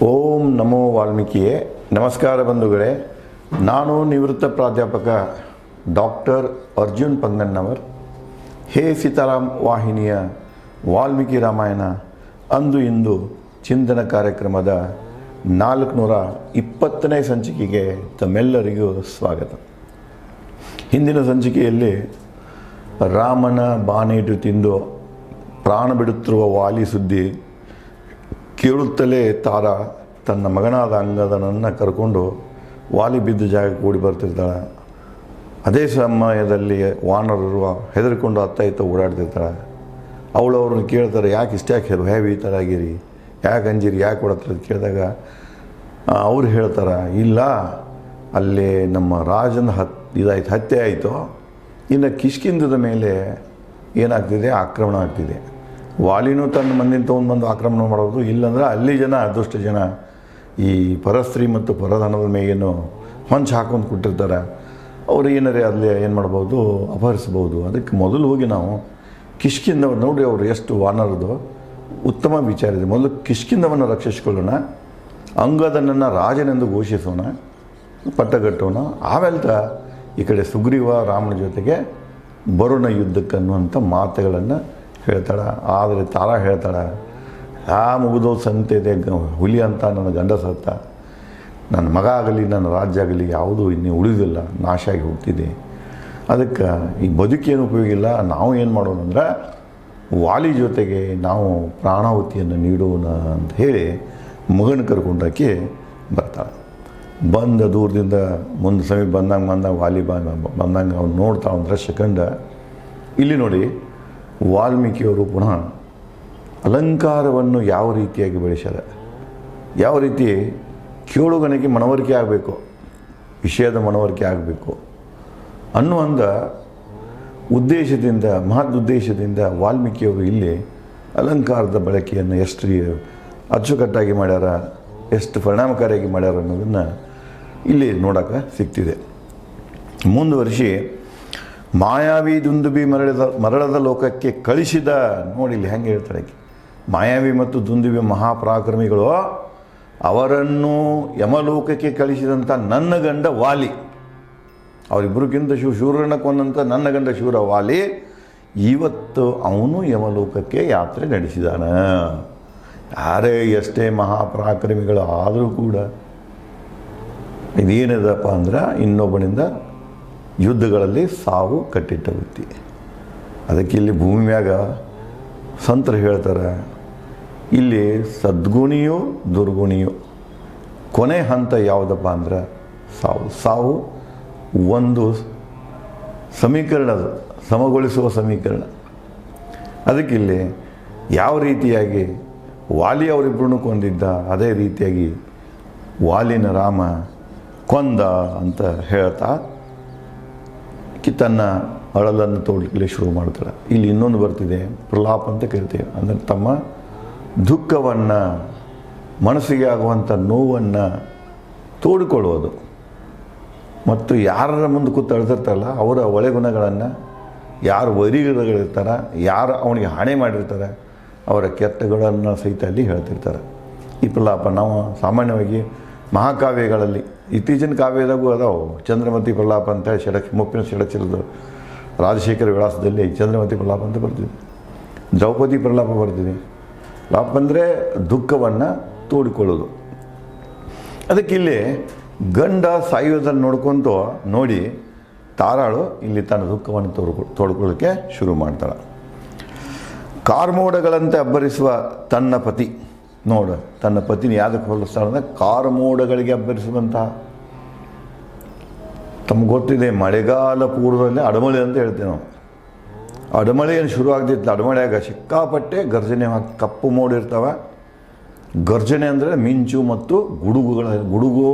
ಓಂ ನಮೋ ವಾಲ್ಮೀಕಿಯೇ. ನಮಸ್ಕಾರ ಬಂಧುಗಳೇ. ನಾನು ನಿವೃತ್ತ ಪ್ರಾಧ್ಯಾಪಕ ಡಾಕ್ಟರ್ ಅರ್ಜುನ್ ಪಂಗನ್ನವರ್. ಹೇ ಸೀತಾರಾಮ್ ವಾಹಿನಿಯ ವಾಲ್ಮೀಕಿ ರಾಮಾಯಣ ಅಂದು ಇಂದು ಚಿಂತನ ಕಾರ್ಯಕ್ರಮದ 420ನೇ ಸಂಚಿಕೆಗೆ ತಮ್ಮೆಲ್ಲರಿಗೂ ಸ್ವಾಗತ. ಹಿಂದಿನ ಸಂಚಿಕೆಯಲ್ಲಿ ರಾಮನ ಬಾನೇಟು ತಿಂದು ಪ್ರಾಣ ಬಿಡುತ್ತಿರುವ ವಾಲಿ ಸುದ್ದಿ ಕೇಳುತ್ತಲೇ ತಾರ ತನ್ನ ಮಗನಾದ ಅಂಗದನನ್ನು ಕರ್ಕೊಂಡು ವಾಲಿ ಬಿದ್ದ ಜಾಗಕ್ಕೆ ಕೂಡಿ ಬರ್ತಿರ್ತಾಳೆ. ಅದೇ ಸಮಯದಲ್ಲಿ ವಾನರರು ಹೆದರ್ಕೊಂಡು ಅತ್ತ ಇತ್ತ ಓಡಾಡ್ತಿರ್ತಾಳೆ. ಅವಳು ಅವ್ರನ್ನ ಕೇಳ್ತಾರೆ, ಯಾಕೆ ಇಷ್ಟ್ಯಾಕೆ ಹೆವಿ ಈ ಥರ ಆಗಿರಿ, ಯಾಕೆ ಅಂಜಿರಿ, ಯಾಕೆ ಓಡಾಡ್ತಾರೆ ಅಂತ ಕೇಳಿದಾಗ ಅವ್ರು ಹೇಳ್ತಾರೆ, ಇಲ್ಲ ಅಲ್ಲಿ ನಮ್ಮ ರಾಜನ ಹತ್ಯೆ ಆಯಿತು, ಇನ್ನು ಕಿಷ್ಕಿಂಧದ ಮೇಲೆ ಏನಾಗ್ತಿದೆ, ಆಕ್ರಮಣ ಆಗ್ತಿದೆ. ವಾಲಿನೂ ತನ್ನ ಮಂದಿನ ತೊಗೊಂಡ್ಬಂದು ಆಕ್ರಮಣ ಮಾಡೋದು, ಇಲ್ಲಾಂದ್ರೆ ಅಲ್ಲಿ ಜನ ಅದೃಷ್ಟ ಜನ ಈ ಪರಸ್ತ್ರೀ ಮತ್ತು ಪರಧನದ ಮೇಗೇನು ಹೊಂಚು ಹಾಕೊಂಡು ಕೊಟ್ಟಿರ್ತಾರೆ. ಅವ್ರು ಏನಾರೇ ಅಲ್ಲಿ ಏನು ಮಾಡ್ಬೋದು, ಅಪಹರಿಸ್ಬೋದು. ಅದಕ್ಕೆ ಮೊದಲು ಹೋಗಿ ನಾವು ಕಿಷ್ಕಿಂಧವನ್ನು ನೋಡಿ, ಅವರು ಎಷ್ಟು ವಾನರದು ಉತ್ತಮ ವಿಚಾರ ಇದೆ. ಮೊದಲು ಕಿಷ್ಕಿಂಧವನ್ನು ರಕ್ಷಿಸ್ಕೊಳ್ಳೋಣ, ಅಂಗದನನ್ನು ರಾಜನೆಂದು ಘೋಷಿಸೋಣ, ಪಟ್ಟಗಟ್ಟೋಣ. ಆಮೇಲೆ ಈ ಕಡೆ ಸುಗ್ರೀವ ರಾಮನ ಜೊತೆಗೆ ಬರೋಣ ಯುದ್ಧಕ್ಕೆ ಅನ್ನುವಂಥ ಮಾತುಗಳನ್ನು ಹೇಳ್ತಾಳೆ. ಆದರೆ ತಾರಾ ಹೇಳ್ತಾಳೆ, ಮುಗಿದೋ ಸಂತೆ ಇದೆ, ಹುಲಿ ಅಂತ ನನ್ನ ಗಂಡ ಸತ್ತ, ನನ್ನ ಮಗ ಆಗಲಿ ನನ್ನ ರಾಜ್ಯ ಆಗಲಿ ಯಾವುದೂ ಇನ್ನೂ ಉಳಿದಿಲ್ಲ, ನಾಶ ಆಗಿ ಹೋಗ್ತಿದೆ. ಅದಕ್ಕೆ ಈ ಬದುಕೇನು ಉಪಯೋಗ ಇಲ್ಲ. ನಾವು ಏನು ಮಾಡೋಣ ಅಂದ್ರೆ ವಾಲಿ ಜೊತೆಗೆ ನಾವು ಪ್ರಾಣಾಹುತಿಯನ್ನು ನೀಡೋಣ ಅಂತ ಹೇಳಿ ಮಗನ ಕರ್ಕೊಂಡಾಕಿ ಬರ್ತಾಳೆ. ಬಂದ ದೂರದಿಂದ ಮುಂದೆ ಸಮೀಪ ಬಂದಂಗೆ ವಾಲಿ ಬಂದಂಗೆ ಅವ್ನು ನೋಡ್ತಾ ಒಂದು ಸೆಕೆಂಡ. ಇಲ್ಲಿ ನೋಡಿ, ವಾಲ್ಮೀಕಿಯವರು ಪುನಃ ಅಲಂಕಾರವನ್ನು ಯಾವ ರೀತಿಯಾಗಿ ಬೆಳೆಸ್ಯಾರ, ಯಾವ ರೀತಿ ಕೇಳುಗನಿಗೆ ಮನವರಿಕೆ ಆಗಬೇಕು, ವಿಷಯದ ಮನವರಿಕೆ ಆಗಬೇಕು ಅನ್ನುವಂಥ ಉದ್ದೇಶದಿಂದ, ಮಹದ್ ಉದ್ದೇಶದಿಂದ ವಾಲ್ಮೀಕಿಯವರು ಇಲ್ಲಿ ಅಲಂಕಾರದ ಬಳಕೆಯನ್ನು ಎಷ್ಟು ಅಚ್ಚುಕಟ್ಟಾಗಿ ಮಾಡ್ಯಾರ, ಎಷ್ಟು ಪರಿಣಾಮಕಾರಿಯಾಗಿ ಮಾಡ್ಯಾರ ಅನ್ನೋದನ್ನು ಇಲ್ಲಿ ನೋಡೋಕೆ ಸಿಗ್ತಿದೆ. ಮುಂದುವರಿಸಿ, ಮಾಯಾವಿ ದುಂದುಬಿ ಮರಳದ ಲೋಕಕ್ಕೆ ಕಳಿಸಿದ. ನೋಡಿ ಇಲ್ಲಿ ಹೆಂಗೆ ಹೇಳ್ತಾರೆ, ಮಾಯಾವಿ ಮತ್ತು ದುಂದುಬಿ ಮಹಾಪರಾಕ್ರಮಿಗಳು, ಅವರನ್ನು ಯಮಲೋಕಕ್ಕೆ ಕಳಿಸಿದಂಥ ನನ್ನ ಗಂಡ ವಾಲಿ, ಅವರಿಬ್ಬರಿಗಿಂತ ಶೂರನ ಕೊಂದಂಥ ನನ್ನ ಗಂಡ ಶೂರ ವಾಲಿ ಇವತ್ತು ಅವನು ಯಮಲೋಕಕ್ಕೆ ಯಾತ್ರೆ ನಡೆಸಿದಾನೆ. ಯಾರೇ ಎಷ್ಟೇ ಮಹಾಪರಾಕ್ರಮಿಗಳು ಆದರೂ ಕೂಡ ಇದೇನಿದಪ್ಪ ಅಂದ್ರೆ ಇನ್ನೊಬ್ಬನಿಂದ ಯುದ್ಧಗಳಲ್ಲಿ ಸಾವು ಕಟ್ಟಿಟ್ಟ ವೃತ್ತಿ. ಅದಕ್ಕೆ ಇಲ್ಲಿ ಭೂಮಿ ಮ್ಯಾಗ ಸಂತರು ಹೇಳ್ತಾರೆ, ಇಲ್ಲಿ ಸದ್ಗುಣಿಯೋ ದುರ್ಗುಣಿಯೋ ಕೊನೆ ಹಂತ ಯಾವುದಪ್ಪ ಅಂದ್ರೆ ಸಾವು. ಸಾವು ಒಂದು ಸಮೀಕರಣದ ಸಮಗೊಳಿಸುವ ಸಮೀಕರಣ. ಅದಕ್ಕಿಲ್ಲಿ ಯಾವ ರೀತಿಯಾಗಿ ವಾಲಿ ಅವರಿಬ್ಬರನ್ನು ಕೊಂದಿದ್ದ, ಅದೇ ರೀತಿಯಾಗಿ ವಾಲಿನ ರಾಮ ಕೊಂದ ಅಂತ ಹೇಳ್ತಾ ತನ್ನ ಅಳಲನ್ನು ತೋಡ್ಲಿಕ್ಕೆ ಶುರು ಮಾಡ್ತಾಳೆ. ಇಲ್ಲಿ ಇನ್ನೊಂದು ಬರ್ತಿದೆ, ಪ್ರಲಾಪ ಅಂತ ಕರಿತೇವೆ. ಅಂದರೆ ತಮ್ಮ ದುಃಖವನ್ನು, ಮನಸ್ಸಿಗೆ ಆಗುವಂಥ ನೋವನ್ನು ತೋಡಿಕೊಳ್ಳುವುದು. ಮತ್ತು ಯಾರ ಮುಂದೆ ಕೂತು ಅಳ್ತಿರ್ತಾರಲ್ಲ ಅವರ ಒಳೆಗುಣಗಳನ್ನು, ಯಾರು ವೈರಿಗಳಿರ್ತಾರೆ, ಯಾರು ಅವನಿಗೆ ಹಾನಿ ಮಾಡಿರ್ತಾರೆ, ಅವರ ಕೆಟ್ಟಗಳನ್ನು ಸಹಿತ ಅಲ್ಲಿ ಹೇಳ್ತಿರ್ತಾರೆ. ಈ ಪ್ರಲಾಪ ನಾವು ಸಾಮಾನ್ಯವಾಗಿ ಮಹಾಕಾವ್ಯಗಳಲ್ಲಿ, ಇತ್ತೀಚಿನ ಕಾವ್ಯದಾಗೂ ಅದಾವು. ಚಂದ್ರಮತಿ ಪ್ರಲಾಪ ಅಂತ ಮುಪ್ಪಿನ ಷಡಕ್ಷರದ ರಾಜಶೇಖರ ವಿಳಾಸದಲ್ಲಿ ಚಂದ್ರಮತಿ ಪ್ರಲಾಪ ಅಂತ ಬರ್ತಿದೆ. ದ್ರೌಪದಿ ಪ್ರಲಾಪ ಬರ್ತಿದೆ. ಪ್ರಲಾಪ ಅಂದರೆ ದುಃಖವನ್ನು ತೋಡಿಕೊಳ್ಳೋದು. ಅದಕ್ಕೆ ಇಲ್ಲಿ ಗಂಡ ಸಾಯುವುದನ್ನು ನೋಡ್ಕೊಂತು ನೋಡಿ ತಾರಾಳು ಇಲ್ಲಿ ತನ್ನ ದುಃಖವನ್ನು ತೋಡ್ಕೊಳ್ಳೋಕ್ಕೆ ಶುರು ಮಾಡ್ತಾಳೆ. ಕಾರ್ಮೋಡಗಳಂತೆ ಅಬ್ಬರಿಸುವ ತನ್ನ ಪತಿ, ನೋಡು ತನ್ನ ಪತಿನ ಯಾವುದಕ್ಕೆ ಹೋಲಿಸ್ತಾಳೆ, ಕಾರ್ಮೋಡಗಳಿಗೆ ಅಬ್ಬರಿಸುವಂತಹ. ತಮ್ಗೆ ಗೊತ್ತಿದೆ, ಮಳೆಗಾಲ ಪೂರ್ವದಲ್ಲಿ ಅಡಮಳೆ ಅಂತ ಹೇಳ್ತೇವೆ ನಾವು. ಅಡಮಳೆ ಏನು ಶುರು ಆಗ್ತಿತ್ತು, ಅಡಮಳೆಯಾಗ ಸಿಕ್ಕಾಪಟ್ಟೆ ಗರ್ಜನೆ, ಕಪ್ಪು ಮೋಡ ಇರ್ತಾವೆ. ಗರ್ಜನೆ ಅಂದರೆ ಮಿಂಚು ಮತ್ತು ಗುಡುಗು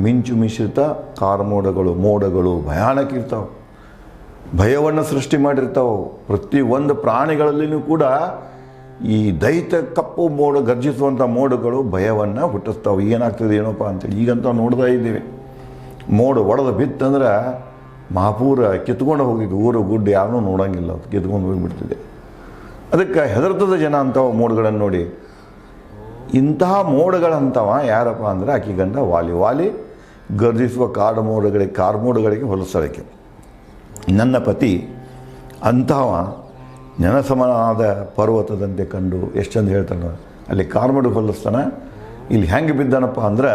ಮಿಂಚು ಮಿಶ್ರಿತ ಕಾರ್ಮೋಡಗಳು, ಮೋಡಗಳು ಭಯಾನಕ ಇರ್ತಾವೆ, ಭಯವನ್ನು ಸೃಷ್ಟಿ ಮಾಡಿರ್ತಾವೆ. ಪ್ರತಿಯೊಂದು ಪ್ರಾಣಿಗಳಲ್ಲಿಯೂ ಕೂಡ ಈ ದೈತ ಕಪ್ಪು ಮೋಡ, ಗರ್ಜಿಸುವಂಥ ಮೋಡಗಳು ಭಯವನ್ನು ಹುಟ್ಟಿಸ್ತಾವೆ. ಏನಾಗ್ತದೆ ಏನಪ್ಪ ಅಂತೇಳಿ ಈಗಂತ ನೋಡ್ತಾ ಇದ್ದೀವಿ. ಮೋಡ ಒಡೆದು ಬಿತ್ತಂದ್ರೆ ಮಹಾಪೂರ ಕಿತ್ಕೊಂಡು ಹೋಗಿದ್ದು, ಊರು ಗುಡ್ಡು ಯಾರನ್ನೂ ನೋಡೋಂಗಿಲ್ಲ, ಅದು ಕಿತ್ಕೊಂಡು ಹೋಗಿಬಿಡ್ತಿದೆ. ಅದಕ್ಕೆ ಹೆದರ್ತದ ಜನ ಅಂಥವು ಮೋಡಗಳನ್ನು ನೋಡಿ. ಇಂತಹ ಮೋಡಗಳಂತವ ಯಾರಪ್ಪ ಅಂದರೆ ಆಕಿ ಗಂಡ ವಾಲಿ. ವಾಲಿ ಗರ್ಜಿಸುವ ಕಾರ್ಮೋಡಗಳಿಗೆ ಹೋಲಿಸಲಿಕ್ಕೆ ನನ್ನ ಪತಿ ಅಂಥವ ನೆನಸಮನಾದ ಪರ್ವತದಂತೆ ಕಂಡು ಎಷ್ಟು ಚಂದ ಹೇಳ್ತಾನೆ. ಅಲ್ಲಿ ಕಾರ್ಮೋಡಿಗೆ ಹೋಲಿಸ್ತಾನೆ. ಇಲ್ಲಿ ಹೆಂಗೆ ಬಿದ್ದಾನಪ್ಪ ಅಂದ್ರೆ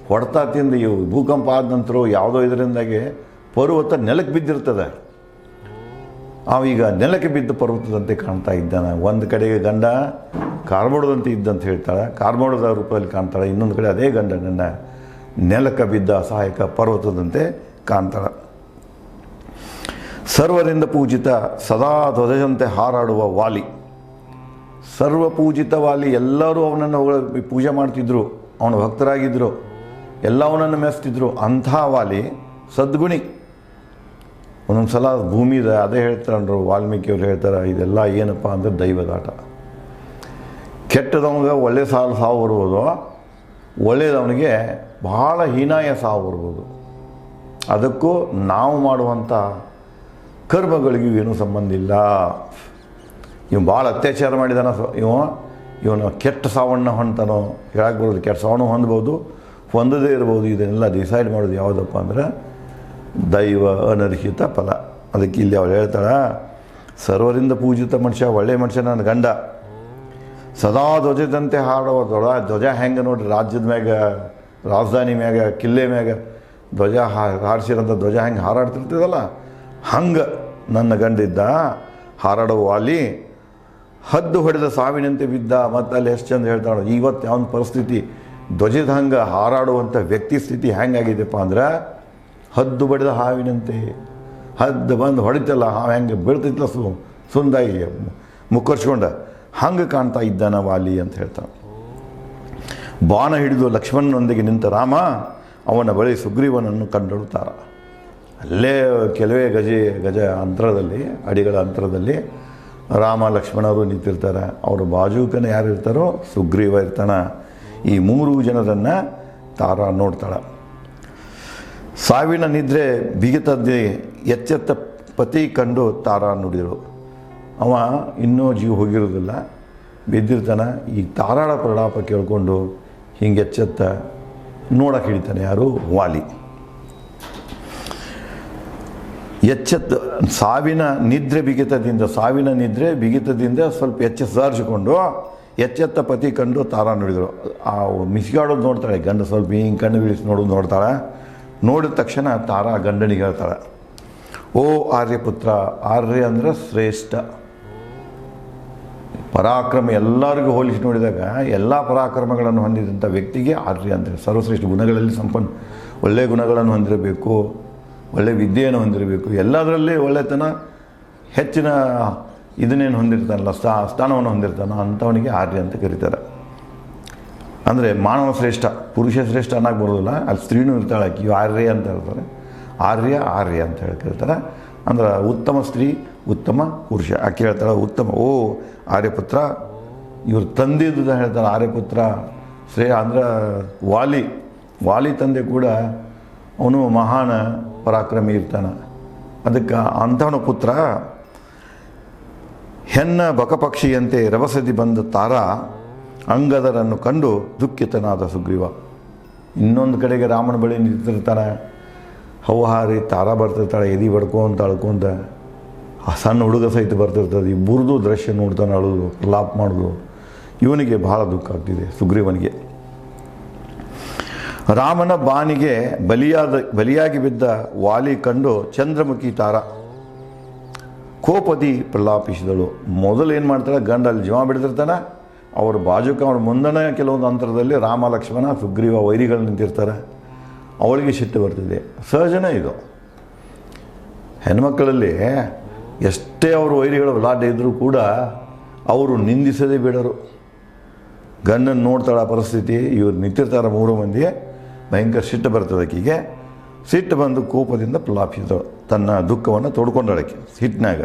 ಹೊಡೆತ ತಿಂದು ಇವು ಭೂಕಂಪ ಆದ ನಂತರ ಯಾವುದೋ ಇದರಿಂದಾಗಿ ಪರ್ವತ ನೆಲಕ್ಕೆ ಬಿದ್ದಿರ್ತದೆ. ಅವೀಗ ನೆಲಕ್ಕೆ ಬಿದ್ದ ಪರ್ವತದಂತೆ ಕಾಣ್ತಾ ಇದ್ದಾನೆ. ಒಂದು ಕಡೆಗೆ ಗಂಡ ಕಾರ್ಮೋಡದಂತೆ ಇದ್ದಂತ ಹೇಳ್ತಾಳೆ, ಕಾರ್ಮೋಡದ ರೂಪದಲ್ಲಿ ಕಾಣ್ತಾಳೆ. ಇನ್ನೊಂದು ಕಡೆ ಅದೇ ಗಂಡ ನನ್ನ ನೆಲಕ್ಕೆ ಬಿದ್ದ ಅಸಹಾಯಕ ಪರ್ವತದಂತೆ ಕಾಣ್ತಾಳೆ. ಸರ್ವರಿಂದ ಪೂಜಿತ ಸದಾ ಧ್ವಜದಂತೆ ಹಾರಾಡುವ ವಾಲಿ. ಸರ್ವ ಪೂಜಿತ ವಾಲಿ. ಎಲ್ಲರೂ ಅವನನ್ನು ಪೂಜೆ ಮಾಡ್ತಿದ್ರು, ಅವನ ಭಕ್ತರಾಗಿದ್ದರು, ಎಲ್ಲ ಅವನನ್ನು ಮೆಚ್ತಿದ್ರು. ಅಂಥ ವಾಲಿ ಸದ್ಗುಣಿ. ಒಂದೊಂದು ಸಲ ಭೂಮಿದ ಅದೇ ಹೇಳ್ತಾರನ್ರು ವಾಲ್ಮೀಕಿಯವ್ರು ಹೇಳ್ತಾರೆ, ಇದೆಲ್ಲ ಏನಪ್ಪ ಅಂದರೆ ದೈವದಾಟ. ಕೆಟ್ಟದವನಿಗೆ ಒಳ್ಳೆ ಸಾವು ಬರ್ಬೋದು, ಒಳ್ಳೆಯದವನಿಗೆ ಬಹಳ ಹೀನಾಯ ಸಾವು ಬರ್ಬೋದು. ಅದಕ್ಕೂ ನಾವು ಮಾಡುವಂಥ ಕರ್ಮಗಳಿಗೂ ಏನೂ ಸಂಬಂಧ ಇಲ್ಲ. ಇವು ಭಾಳ ಅತ್ಯಾಚಾರ ಮಾಡಿದಾನ, ಇವನು ಕೆಟ್ಟ ಸಾವನ್ನ ಹೊಂತಾನೋ ಹೇಳಕ್ಕೆ ಬರೋದು. ಕೆಟ್ಟ ಸಾವನ್ನು ಹೊಂದ್ಬೋದು, ಹೊಂದದೇ ಇರ್ಬೋದು. ಇದನ್ನೆಲ್ಲ ಡಿಸೈಡ್ ಮಾಡೋದು ಯಾವುದಪ್ಪ ಅಂದ್ರೆ ದೈವ ಅನರ್ಹಿತ ಫಲ. ಅದಕ್ಕೆ ಇಲ್ಲಿ ಅವಳು ಹೇಳ್ತಾಳೆ, ಸರ್ವರಿಂದ ಪೂಜಿತ ಮನುಷ್ಯ, ಒಳ್ಳೆಯ ಮನುಷ್ಯ ನನ್ನ ಗಂಡ. ಸದಾ ಧ್ವಜದಂತೆ ಹಾಡುವ ಧ್ವಜ ಹೆಂಗೆ ನೋಡ್ರಿ, ರಾಜ್ಯದ ಮ್ಯಾಗ, ರಾಜಧಾನಿ ಮ್ಯಾಗ, ಕಿಲ್ಲೆ ಮ್ಯಾಗ ಧ್ವಜ ಹಾರಿಸಿರೋಂಥ ಧ್ವಜ ಹೆಂಗೆ ಹಾರಾಡ್ತಿರ್ತದಲ್ಲ, ಹಂಗೆ ನನ್ನ ಗಂಡ ಇದ್ದ ಹಾರಾಡುವ ವಾಲಿ. ಹದ್ದು ಹೊಡೆದ ಸಾವಿನಂತೆ ಬಿದ್ದ. ಮತ್ತು ಅಲ್ಲಿ ಎಷ್ಟು ಚಂದ ಹೇಳ್ತಾಳೆ, ಇವತ್ತು ಯಾವನ ಪರಿಸ್ಥಿತಿ ಧ್ವಜದ ಹಂಗೆ ಹಾರಾಡುವಂಥ ವ್ಯಕ್ತಿ ಸ್ಥಿತಿ ಹೆಂಗಾಗಿದೆಪ್ಪ ಅಂದ್ರೆ ಹದ್ದು ಬಡಿದ ಹಾವಿನಂತೆ. ಹದ್ದು ಬಂದು ಹೊಡಿತಲ್ಲ, ಹಾವು ಹೆಂಗೆ ಬೀಳ್ತೈತಲ್ಲ ಸುಂದಾಗಿ ಮುಕ್ಕರ್ಸ್ಕೊಂಡ, ಹಂಗೆ ಕಾಣ್ತಾ ಇದ್ದಾನ ವಾಲಿ ಅಂತ ಹೇಳ್ತಾನೆ. ಬಾಣ ಹಿಡಿದು ಲಕ್ಷ್ಮಣನೊಂದಿಗೆ ನಿಂತ ರಾಮ ಅವನ ಬಳಿ ಸುಗ್ರೀವನನ್ನು ಕಂಡುತಾರ. ಅಲ್ಲೇ ಕೆಲವೇ ಗಜ ಅಂತರದಲ್ಲಿ, ಅಡಿಗಳ ಅಂತರದಲ್ಲಿ ರಾಮ ಲಕ್ಷ್ಮಣರು ನಿಂತಿರ್ತಾರೆ. ಅವರು ಬಾಜೂಕನ ಯಾರು ಇರ್ತಾರೋ ಸುಗ್ರೀವ ಇರ್ತಾನೆ. ಈ 3 ಜನರನ್ನು ತಾರ ನೋಡ್ತಾಳೆ. ಸಾವಿನ ನಿದ್ರೆ ಬಿಗಿತದ್ದೇ ಎಚ್ಚೆತ್ತ ಪತಿ ಕಂಡು ತಾರ ನುಡಿದಳು. ಅವ ಇನ್ನೂ ಜೀವ ಹೋಗಿರೋದಿಲ್ಲ, ಬಿದ್ದಿರ್ತಾನೆ. ಈ ತಾರಾಳ ಪ್ರಲಾಪ ಕೇಳಿಕೊಂಡು ಹಿಂಗೆ ಎಚ್ಚೆತ್ತ ನೋಡಕ್ಕೆ ಹಿಡಿತಾನೆ ಯಾರು, ವಾಲಿ. ಎಚ್ಚೆತ್ತ ಸಾವಿನ ನಿದ್ರೆ ಬಿಗಿತದಿಂದ ಸ್ವಲ್ಪ ಸುಧಾರಿಸಿಕೊಂಡು ಎಚ್ಚೆತ್ತ ಪತಿ ಕಂಡು ತಾರಾ ನುಡಿದರು. ಆ ಮಿಸ್ಗಾಡೋದು ನೋಡ್ತಾಳೆ ಗಂಡ, ಸ್ವಲ್ಪ ಹಿಂಗೆ ಕಣ್ಣು ಬೀಳಿಸಿ ನೋಡೋದು ನೋಡ್ತಾಳೆ. ನೋಡಿದ ತಕ್ಷಣ ತಾರಾ ಗಂಡನಿಗೆ ಹೇಳ್ತಾಳೆ, ಓ ಆರ್ಯಪುತ್ರ. ಆರ್ಯ ಅಂದರೆ ಶ್ರೇಷ್ಠ, ಪರಾಕ್ರಮ. ಎಲ್ಲರಿಗೂ ಹೋಲಿಸಿ ನೋಡಿದಾಗ ಎಲ್ಲ ಪರಾಕ್ರಮಗಳನ್ನು ಹೊಂದಿದಂಥ ವ್ಯಕ್ತಿಗೆ ಆರ್ಯ ಅಂತೇಳಿ. ಸರ್ವಶ್ರೇಷ್ಠ ಗುಣಗಳಲ್ಲಿ ಒಳ್ಳೆಯ ಗುಣಗಳನ್ನು ಹೊಂದಿರಬೇಕು, ಒಳ್ಳೆಯ ವಿದ್ಯೆಯನ್ನು ಹೊಂದಿರಬೇಕು, ಎಲ್ಲದರಲ್ಲಿ ಒಳ್ಳೆತನ ಹೆಚ್ಚಿನ ಇದನ್ನೇನು ಹೊಂದಿರ್ತಾನಲ್ಲ, ಸ್ಥಾನವನ್ನು ಹೊಂದಿರ್ತಾನೋ ಅಂಥವನಿಗೆ ಆರ್ಯ ಅಂತ ಕರೀತಾರೆ. ಅಂದರೆ ಮಾನವ ಶ್ರೇಷ್ಠ, ಪುರುಷ ಶ್ರೇಷ್ಠ ಅನ್ನಕ್ಕೆ ಬರೋದಿಲ್ಲ. ಅಲ್ಲಿ ಸ್ತ್ರೀನೂ ಇರ್ತಾಳೆ, ಆಕಿ ಆರ್ಯ ಅಂತ ಹೇಳ್ತಾರೆ. ಆರ್ಯ ಅಂತ ಹೇಳಿ ಕೇಳ್ತಾರೆ. ಅಂದ್ರೆ ಉತ್ತಮ ಸ್ತ್ರೀ, ಉತ್ತಮ ಪುರುಷ. ಆಕೆ ಹೇಳ್ತಾಳೆ ಉತ್ತಮ. ಓ ಆರ್ಯಪುತ್ರ. ಇವ್ರು ತಂದಿದ್ದು ಹೇಳ್ತಾರೆ ಆರ್ಯಪುತ್ರ ಅಂದ್ರೆ ವಾಲಿ ತಂದೆ ಕೂಡ ಅವನು ಮಹಾನ ಪರಾಕ್ರಮಿ ಇರ್ತಾನೆ. ಅದಕ್ಕೆ ಅಂಥವನ ಪುತ್ರ. ಹೆನ್ನ ಬಕಪಕ್ಷಿಯಂತೆ ರಭಸದಿ ಬಂದ ತಾರ ಅಂಗದರನ್ನು ಕಂಡು ದುಃಖಿತನಾದ ಸುಗ್ರೀವ. ಇನ್ನೊಂದು ಕಡೆಗೆ ರಾಮನ ಬಳಿ ನಿಂತಿರ್ತಾನೆ. ಹೌಹಾರಿ ತಾರ ಬರ್ತಿರ್ತಾಳೆ, ಎದಿ ಬಡ್ಕೊಂತ ಅಳ್ಕೊಂತ. ಆ ಸಣ್ಣ ಹುಡುಗ ಸಹಿತ ಬರ್ತಿರ್ತದೆ. ಇಬ್ಬರದು ದೃಶ್ಯ ನೋಡ್ತಾನೆ, ಅಳೋದು, ಪ್ರಲಾಪ ಮಾಡೋದು. ಇವನಿಗೆ ಬಹಳ ದುಃಖ ಆಗ್ತಿದೆ ಸುಗ್ರೀವನಿಗೆ. ರಾಮನ ಬಾನಿಗೆ ಬಲಿಯಾಗಿ ಬಿದ್ದ ವಾಲಿ ಕಂಡು ಚಂದ್ರಮುಖಿ ತಾರ ಕೋಪದಿ ಪ್ರಲಾಪಿಸಿದಳು. ಮೊದಲು ಏನು ಮಾಡ್ತಾಳೆ, ಗಂಡ ಅಲ್ಲಿ ಜೀವ ಬಿಡ್ತಿರ್ತಾನೆ. ಅವ್ರ ಬಾಜುಕ ಅವ್ರ ಮುಂದನೇ ಕೆಲವೊಂದು ಅಂತರದಲ್ಲಿ ರಾಮ ಲಕ್ಷ್ಮಣ ಸುಗ್ರೀವ ವೈರಿಗಳು ನಿಂತಿರ್ತಾರೆ. ಅವಳಿಗೆ ಸಿಟ್ಟು ಬರ್ತಿದೆ. ಸಹಜನೇ ಇದು. ಹೆಣ್ಮಕ್ಕಳಲ್ಲಿ ಎಷ್ಟೇ ಅವರು ವೈರಿಗಳು ಲಾಡ್ ಇದ್ದರೂ ಕೂಡ ಅವರು ನಿಂದಿಸದೇ ಬಿಡರು. ಗಂಡನ್ನು ನೋಡ್ತಾಳೆ ಪರಿಸ್ಥಿತಿ. ಇವ್ರು ನಿಂತಿರ್ತಾರೆ 3 ಮಂದಿ. ಭಯಂಕರ ಸಿಟ್ಟು ಬರ್ತದೆ ಆಕೆಗೆ. ಸಿಟ್ಟು ಬಂದು ಕೋಪದಿಂದ ಪ್ರಲಾಪಿಸಿದಳು. ತನ್ನ ದುಃಖವನ್ನು ತೋಡ್ಕೊಂಡಳಕ್ಕೆ ಸಿಟ್ಟಿನಾಗ.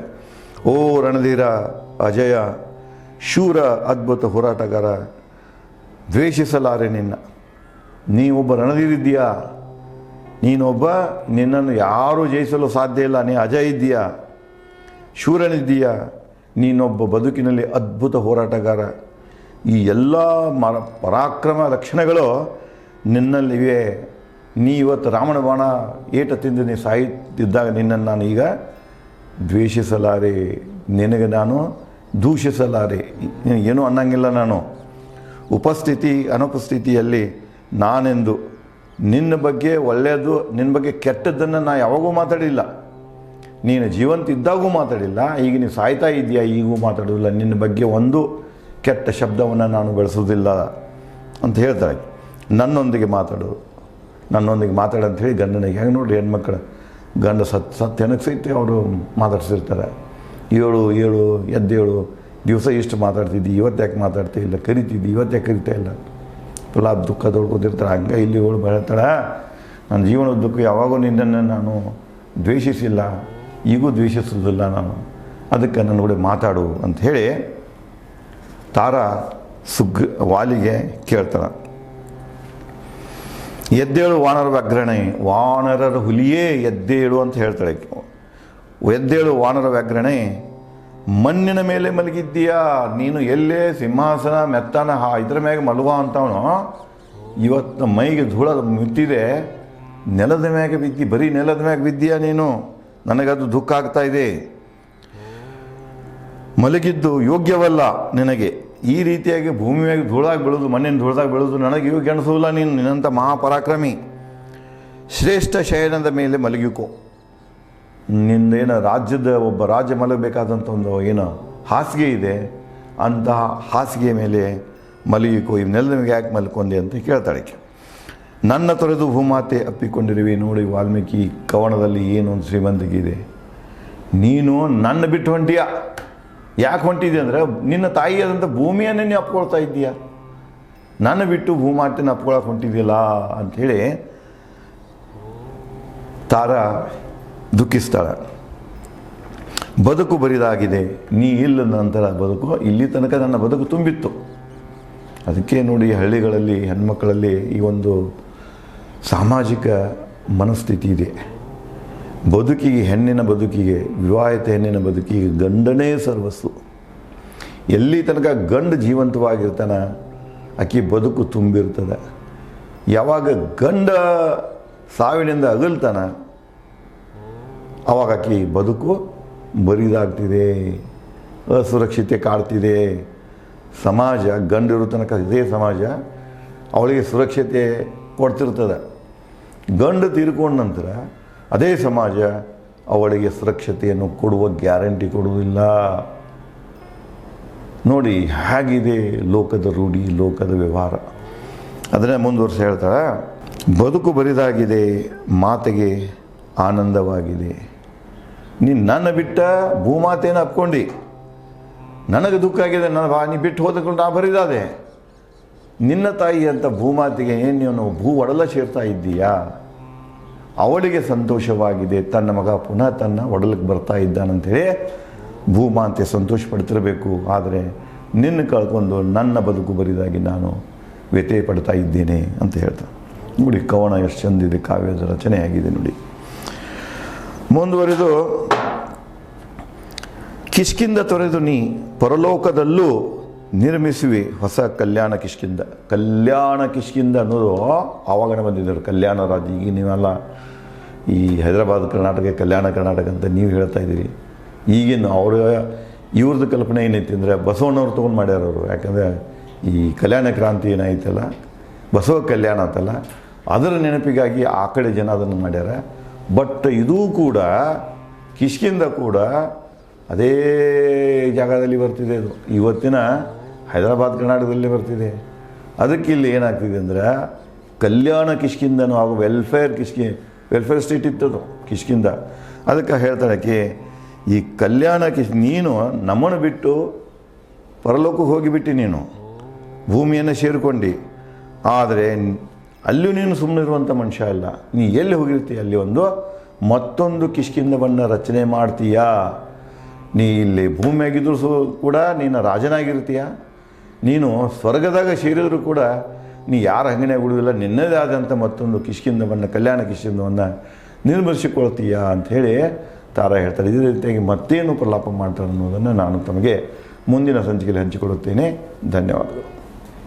ಓ ರಣಧೀರ, ಅಜಯ, ಶೂರ, ಅದ್ಭುತ ಹೋರಾಟಗಾರ, ದ್ವೇಷಿಸಲಾರೆ ನಿನ್ನ. ನೀವೊಬ್ಬ ರಣಧೀರಿದ್ದೀಯಾ, ನಿನ್ನನ್ನು ಯಾರೂ ಜಯಿಸಲು ಸಾಧ್ಯ ಇಲ್ಲ. ನೀ ಅಜಯ ಇದ್ದೀಯಾ, ಶೂರನಿದ್ದೀಯಾ, ನೀನೊಬ್ಬ ಬದುಕಿನಲ್ಲಿ ಅದ್ಭುತ ಹೋರಾಟಗಾರ. ಈ ಎಲ್ಲ ಪರಾಕ್ರಮ ಲಕ್ಷಣಗಳು ನಿನ್ನಲ್ಲಿವೆ. ನೀ ಇವತ್ತು ರಾಮನ ಬಾಣ ಏಟ ತಿಂದು ನೀ ಸಾಯುತ್ತಿದ್ದಾಗ ನಿನ್ನನ್ನು ನಾನು ಈಗ ದ್ವೇಷಿಸಲಾರೆ, ನಿನಗೆ ನಾನು ದೂಷಿಸಲಾರೆ, ಏನೂ ಅನ್ನಂಗಿಲ್ಲ. ನಾನು ಉಪಸ್ಥಿತಿ ಅನುಪಸ್ಥಿತಿಯಲ್ಲಿ ನಾನೆಂದು ನಿನ್ನ ಬಗ್ಗೆ ಒಳ್ಳೆಯದು, ನಿನ್ನ ಬಗ್ಗೆ ಕೆಟ್ಟದ್ದನ್ನು ನಾನು ಯಾವಾಗೂ ಮಾತಾಡಿಲ್ಲ. ನೀನು ಜೀವಂತ ಇದ್ದಾಗೂ ಮಾತಾಡಿಲ್ಲ, ಈಗ ನೀನು ಸಾಯ್ತಾ ಇದೆಯಾ ಈಗೂ ಮಾತಾಡೋದಿಲ್ಲ. ನಿನ್ನ ಬಗ್ಗೆ ಒಂದು ಕೆಟ್ಟ ಶಬ್ದವನ್ನು ನಾನು ಬೆಳೆಸೋದಿಲ್ಲ ಅಂತ ಹೇಳ್ತಾರೆ. ನನ್ನೊಂದಿಗೆ ಮಾತಾಡು ಅಂಥೇಳಿ ಗಂಡನಿಗೆ ಹೆಂಗೆ ನೋಡ್ರಿ, ಹೆಣ್ಮಕ್ಳು ಗಂಡ ಸತ್ಯನಕ್ಕೆ ಸಹಿತ ಅವರು ಮಾತಾಡ್ಸಿರ್ತಾರೆ. ಏಳು ಎದ್ದೇಳು, ದಿವಸ ಇಷ್ಟು ಮಾತಾಡ್ತಿದ್ದಿ, ಇವತ್ತು ಯಾಕೆ ಮಾತಾಡ್ತಾ ಇಲ್ಲ, ಕರಿತಿದ್ದಿ, ಇವತ್ತು ಯಾಕೆ ಕರಿತಾ ಇಲ್ಲ, ಫುಲ್ ದುಃಖ ತೊಡ್ಕೊತಿರ್ತಾರೆ. ಹಂಗೆ ಇಲ್ಲಿ ಇವಳು ಹೇಳ್ತಾಳೆ, ನನ್ನ ಜೀವನದ ದುಃಖ ಯಾವಾಗೂ ನಿನ್ನನ್ನು ನಾನು ದ್ವೇಷಿಸಿಲ್ಲ, ಈಗೂ ದ್ವೇಷಿಸೋದಿಲ್ಲ ನಾನು, ಅದಕ್ಕೆ ನನ್ನ ಕೂಡ ಮಾತಾಡು ಅಂಥೇಳಿ ತಾರಾ ವಾಲಿಗೆ ಕೇಳ್ತಾಳೆ. ಎದ್ದೇಳು ವಾನರ ಅಗ್ರಣೆ, ವಾನರರ ಹುಲಿಯೇ ಎದ್ದೇಳು ಅಂತ ಹೇಳ್ತಾಳೆ. ಎದ್ದೇಳು ವಾನರ ವ್ಯಾಘ್ರಣೆ, ಮಣ್ಣಿನ ಮೇಲೆ ಮಲಗಿದ್ದೀಯಾ ನೀನು, ಎಲ್ಲೇ ಸಿಂಹಾಸನ ಮೆತ್ತನ ಇದ್ರ ಮ್ಯಾಗ ಮಲಗುವ ಅಂತವನು ಇವತ್ತು ಮೈಗೆ ಧೂಳ ಮುತ್ತಿದೆ, ನೆಲದ ಮ್ಯಾಗ ಬಿದ್ದಿ, ಬರೀ ನೆಲದ ಮ್ಯಾಗ ಬಿದ್ದೀಯಾ ನೀನು, ನನಗದು ದುಃಖ ಆಗ್ತಾ ಇದೆ. ಮಲಗಿದ್ದು ಯೋಗ್ಯವಲ್ಲ ನಿನಗೆ, ಈ ರೀತಿಯಾಗಿ ಭೂಮಿ ಮ್ಯಾಗ ಧೂಳಾಗಿ ಬೆಳೆದು, ಮಣ್ಣಿನ ಧೂಳದಾಗ ಬೆಳೆದು ನನಗೆ ಯೋಗ್ಯ ಅನಿಸೋಲ್ಲ ನೀನು, ನಿನ್ನಂಥ ಮಹಾಪರಾಕ್ರಮಿ. ಶ್ರೇಷ್ಠ ಶಯನದ ಮೇಲೆ ಮಲಗಿಕೋ, ನಿಂದೇನು ರಾಜ್ಯದ ಒಬ್ಬ ರಾಜ್ಯ ಮಲಗಬೇಕಾದಂಥ ಒಂದು ಏನು ಹಾಸಿಗೆ ಇದೆ, ಅಂತಹ ಹಾಸಿಗೆ ಮೇಲೆ ಮಲಗಿಕೋ, ಇವನ್ನೆಲ್ಲ ಯಾಕೆ ಮಲ್ಕೊಂಡೆ ಅಂತ ಕೇಳ್ತಾಳೆ. ನನ್ನ ತೊರೆದು ಭೂಮಾತೆ ಅಪ್ಪಿಕೊಂಡಿರುವೆ. ನೋಡಿ ವಾಲ್ಮೀಕಿ ಕವನದಲ್ಲಿ ಏನು ಒಂದು ಶ್ರೀಮಂತಿಕೆ ಇದೆ. ನೀನು ನನ್ನ ಬಿಟ್ಟು ಹೊಂಟಿಯ, ಯಾಕೆ ಹೊಂಟಿದೆ ಅಂದರೆ ನಿನ್ನ ತಾಯಿಯಾದಂಥ ಭೂಮಿಯನ್ನೇ ನೀನು ಅಪ್ಕೊಳ್ತಾ ಇದ್ದೀಯ, ನನ್ನ ಬಿಟ್ಟು ಭೂಮಾತೆನ ಅಪ್ಕೊಳಕ್ಕೆ ಹೊಂಟಿದ್ದಿಲ್ಲ ಅಂಥೇಳಿ ತಾರಾ ದುಃಖಿಸ್ತಾಳೆ. ಬದುಕು ಬರಿದಾಗಿದೆ, ನೀ ಇಲ್ಲದ ನಂತರ ಬದುಕು, ಇಲ್ಲಿ ತನಕ ನನ್ನ ಬದುಕು ತುಂಬಿತ್ತು. ಅದಕ್ಕೆ ನೋಡಿ ಹಳ್ಳಿಗಳಲ್ಲಿ ಹೆಣ್ಮಕ್ಕಳಲ್ಲಿ ಈ ಒಂದು ಸಾಮಾಜಿಕ ಮನಸ್ಥಿತಿ ಇದೆ. ಬದುಕಿಗೆ, ಹೆಣ್ಣಿನ ಬದುಕಿಗೆ, ವಿವಾಹಿತ ಹೆಣ್ಣಿನ ಬದುಕಿಗೆ ಗಂಡನೇ ಸರ್ವಸ್ಸು. ಎಲ್ಲಿ ತನಕ ಗಂಡು ಜೀವಂತವಾಗಿರ್ತಾನೆ ಆಕೆ ಬದುಕು ತುಂಬಿರ್ತದೆ. ಯಾವಾಗ ಗಂಡ ಸಾವಿನಿಂದ ಅಗಲ್ತಾನೆ ಆವಾಗ ಆಕೆ ಬದುಕು ಬರಿದಾಗ್ತಿದೆ, ಅಸುರಕ್ಷತೆ ಕಾಡ್ತಿದೆ. ಸಮಾಜ ಗಂಡಿರೋ ತನಕ ಇದೇ ಸಮಾಜ ಅವಳಿಗೆ ಸುರಕ್ಷತೆ ಕೊಡ್ತಿರ್ತದೆ. ಗಂಡು ತೀರ್ಕೊಂಡ ನಂತರ ಅದೇ ಸಮಾಜ ಅವಳಿಗೆ ಸುರಕ್ಷತೆಯನ್ನು ಕೊಡುವ ಗ್ಯಾರಂಟಿ ಕೊಡುವುದಿಲ್ಲ. ನೋಡಿ ಹೇಗಿದೆ ಲೋಕದ ರೂಢಿ, ಲೋಕದ ವ್ಯವಹಾರ. ಅದನ್ನೇ ಮುಂದುವರ್ಸಿ ಹೇಳ್ತಾಳೆ, ಬದುಕು ಬರಿದಾಗಿದೆ, ಮಾತೆಗೆ ಆನಂದವಾಗಿದೆ. ನೀನು ನನ್ನ ಬಿಟ್ಟ ಭೂಮಾತೆಯನ್ನು ಅಪ್ಕೊಂಡು ನನಗೆ ದುಃಖ ಆಗಿದೆ, ನೀ ಬಿಟ್ಟು ಹೋದಕೊಂಡು ನಾ ಬರಿದಾದೆ. ನಿನ್ನ ತಾಯಿ ಅಂತ ಭೂಮಾತೆಗೆ ಏನು ನೀನು ಭೂ ಒಡಲ ಸೇರ್ತಾ ಇದ್ದೀಯಾ, ಅವಳಿಗೆ ಸಂತೋಷವಾಗಿದೆ, ತನ್ನ ಮಗ ಪುನಃ ತನ್ನ ಒಡಲಕ್ಕೆ ಬರ್ತಾ ಇದ್ದಾನಂತೇಳಿ ಭೂಮಾತೆ ಸಂತೋಷ ಪಡ್ತಿರಬೇಕು. ಆದರೆ ನಿನ್ನ ಕಳ್ಕೊಂಡು ನನ್ನ ಬದುಕು ಬರಿದಾಗಿ ನಾನು ವ್ಯಥೆ ಪಡ್ತಾ ಇದ್ದೇನೆ ಅಂತ ಹೇಳ್ತಾ ನೋಡಿ. ಕವನ ಎಷ್ಟು ಚಂದಿದೆ, ಕಾವ್ಯದ ರಚನೆ ಆಗಿದೆ ನೋಡಿ. ಮುಂದುವರೆದು, ಕಿಷ್ಕಿಂದ ತೊರೆದು ನೀ ಪರಲೋಕದಲ್ಲೂ ನಿರ್ಮಿಸುವೆ ಹೊಸ ಕಲ್ಯಾಣ ಕಿಷ್ಕಿಂದ. ಕಲ್ಯಾಣ ಕಿಷ್ಕಿಂದ ಅನ್ನೋದು ಆವಾಗನೇ ಬಂದಿದ್ದರು, ಕಲ್ಯಾಣ ರಾಜ್ಯ. ಈಗ ನೀವೆಲ್ಲ ಈ ಹೈದರಾಬಾದ್ ಕರ್ನಾಟಕ, ಕಲ್ಯಾಣ ಕರ್ನಾಟಕ ಅಂತ ನೀವು ಹೇಳ್ತಾ ಇದ್ದೀರಿ. ಈಗಿನ ಇವ್ರದ್ದು ಕಲ್ಪನೆ ಏನೈತಿ ಅಂದರೆ ಬಸವಣ್ಣವ್ರು ತೊಗೊಂಡು ಮಾಡ್ಯಾರ ಅವರು. ಯಾಕಂದರೆ ಈ ಕಲ್ಯಾಣ ಕ್ರಾಂತಿ ಏನಾಯ್ತಲ್ಲ, ಬಸವ ಕಲ್ಯಾಣ ಅಂತಲ್ಲ, ಅದರ ನೆನಪಿಗಾಗಿ ಆ ಕಡೆ ಜನ ಅದನ್ನು ಮಾಡ್ಯಾರ. ಬಟ್ ಇದೂ ಕೂಡ ಕಿಷ್ಕಿಂದ ಕೂಡ ಅದೇ ಜಾಗದಲ್ಲಿ ಬರ್ತಿದೆ. ಇದು ಇವತ್ತಿನ ಹೈದರಾಬಾದ್ ಕರ್ನಾಟಕದಲ್ಲಿ ಬರ್ತಿದೆ. ಅದಕ್ಕೆ ಇಲ್ಲಿ ಏನಾಗ್ತಿದೆ ಅಂದರೆ ಕಲ್ಯಾಣ ಕಿಷ್ಕಿಂದನೂ ಹಾಗೂ ವೆಲ್ಫೇರ್ ಸ್ಟೇಟ್ ಇತ್ತದು ಕಿಷ್ಕಿಂದ. ಅದಕ್ಕೆ ಹೇಳ್ತಾಳಕ್ಕೆ, ಈ ಕಲ್ಯಾಣ ನೀನು ನಮ್ಮನ್ನು ಬಿಟ್ಟು ಪರಲೋಕಕ್ಕೆ ಹೋಗಿಬಿಟ್ಟು ನೀನು ಭೂಮಿಯನ್ನು ಸೇರಿಕೊಂಡು, ಆದರೆ ಅಲ್ಲಿಯೂ ನೀನು ಸುಮ್ಮನಿರುವಂಥ ಮನುಷ್ಯ ಅಲ್ಲ. ನೀ ಎಲ್ಲಿ ಹೋಗಿರ್ತೀಯ ಅಲ್ಲಿ ಮತ್ತೊಂದು ಕಿಷ್ಕಿಂದವನ್ನು ರಚನೆ ಮಾಡ್ತೀಯಾ. ನೀ ಇಲ್ಲಿ ಭೂಮಿಯಾಗಿದ್ದರೂ ಕೂಡ ನೀನು ರಾಜನಾಗಿರ್ತೀಯ. ನೀನು ಸ್ವರ್ಗದಾಗ ಸೇರಿದರೂ ಕೂಡ ನೀ ಯಾರ ಹಂಗನೇ ಉಳಿದಿಲ್ಲ, ನಿನ್ನದೇ ಆದಂಥ ಮತ್ತೊಂದು ಕಿಷ್ಕಿಂದವನ್ನು, ಕಲ್ಯಾಣ ಕಿಷ್ಕಿಂದವನ್ನು ನಿರ್ಮಿಸಿಕೊಳ್ತೀಯಾ ಅಂಥೇಳಿ ತಾರಾ ಹೇಳ್ತಾರೆ. ಇದೇ ರೀತಿಯಾಗಿ ಮತ್ತೇನು ಪ್ರಲಾಪ ಮಾಡ್ತಾರೆ ಅನ್ನೋದನ್ನು ನಾನು ತಮಗೆ ಮುಂದಿನ ಸಂಚಿಕೆಯಲ್ಲಿ ಹಂಚಿಕೊಡುತ್ತೇನೆ. ಧನ್ಯವಾದಗಳು.